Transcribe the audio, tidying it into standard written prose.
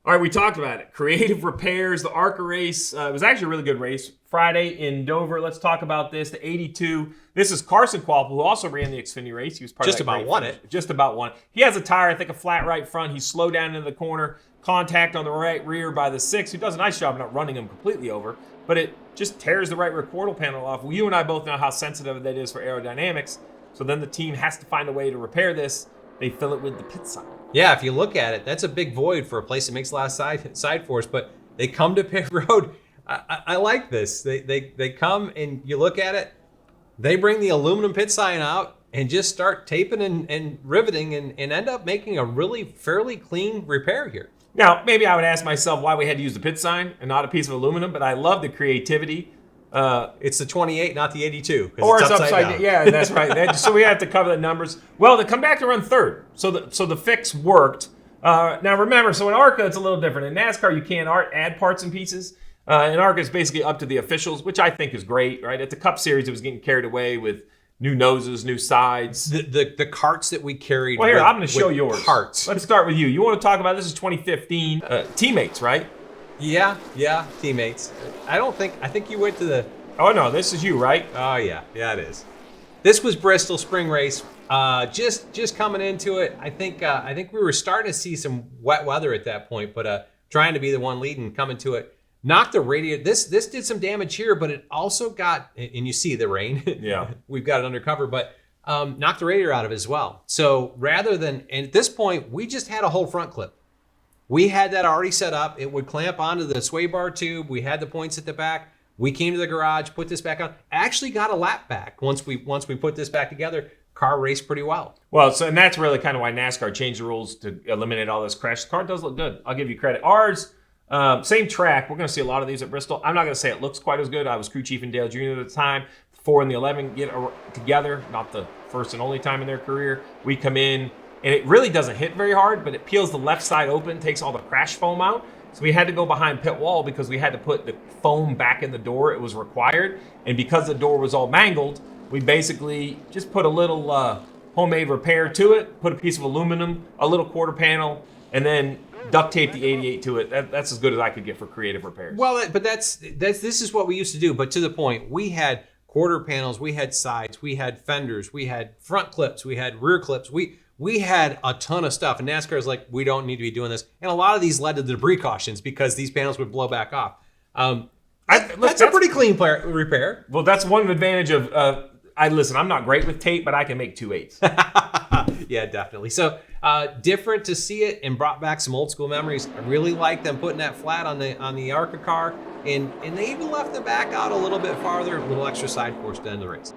All right, we talked about it. Creative repairs, the ARCA race. It was actually a really good race. Friday in Dover. Let's talk about this. The 82. This is Carson Kvapil, who also ran the Xfinity race. He was part just of that about won finish. it. Just about won. He has a tire, I think, a flat right front. He's slowed down into the corner. Contact on the right rear by the 6, who does a nice job of not running him completely over, but it just tears the right rear quarter panel off. Well, you and I both know how sensitive that is for aerodynamics. So then the team has to find a way to repair this. They fill it with the pit sign. Yeah, if you look at it, that's a big void for a place that makes a lot of side force, but they come to pit road. I like this. They come and you look at it, they bring the aluminum pit sign out and just start taping and riveting and end up making a really fairly clean repair here. Now, maybe I would ask myself why we had to use the pit sign and not a piece of aluminum, but I love the creativity. It's the 28, not the 82. Or it's upside down. Yeah, that's right. So we have to cover the numbers. Well, to come back to run third. So the fix worked. Now remember, so in ARCA, it's a little different. In NASCAR, you can't add parts and pieces. In ARCA, it's basically up to the officials, which I think is great, right? At the Cup Series, it was getting carried away with new noses, new sides. The carts that we carried. Well, here, I'm going to show yours. Parts. Let's start with you. You want to talk about, this is 2015, teammates, right? Yeah, teammates. I think you went to the... Oh, no, this is you, right? Oh, yeah, it is. This was Bristol spring race. Just coming into it, I think we were starting to see some wet weather at that point, but trying to be the one leading, coming to it. Knocked the radiator. This did some damage here, but it also got, and you see the rain. Yeah. We've got it under cover, but knocked the radiator out of it as well. So rather than, and at this point, we just had a whole front clip. We had that already set up. It would clamp onto the sway bar tube. We had the points at the back. We came to the garage, put this back on. Actually got a lap back once we put this back together. Car raced pretty well. Well, so and that's really kind of why NASCAR changed the rules to eliminate all this crash. The car does look good. I'll give you credit. Ours, same track. We're going to see a lot of these at Bristol. I'm not going to say it looks quite as good. I was crew chief in Dale Jr. at the time. 4 and the 11 get together. Not the first and only time in their career. We come in, and it really doesn't hit very hard, but it peels the left side open, takes all the crash foam out. So we had to go behind pit wall because we had to put the foam back in the door. It was required. And because the door was all mangled, we basically just put a little homemade repair to it, put a piece of aluminum, a little quarter panel, and then duct tape the 88 to it. That's as good as I could get for creative repairs. Well, but this is what we used to do. But to the point, we had quarter panels, we had sides, we had fenders, we had front clips, we had rear clips. We had a ton of stuff, and NASCAR is like, we don't need to be doing this. And a lot of these led to the debris cautions because these panels would blow back off. That's a pretty clean repair. Well, that's one advantage of, listen, I'm not great with tape, but I can make 2/8. Yeah, definitely. So different to see it and brought back some old school memories. I really like them putting that flat on the ARCA car, and they even left the back out a little bit farther, a little extra side force to end the race.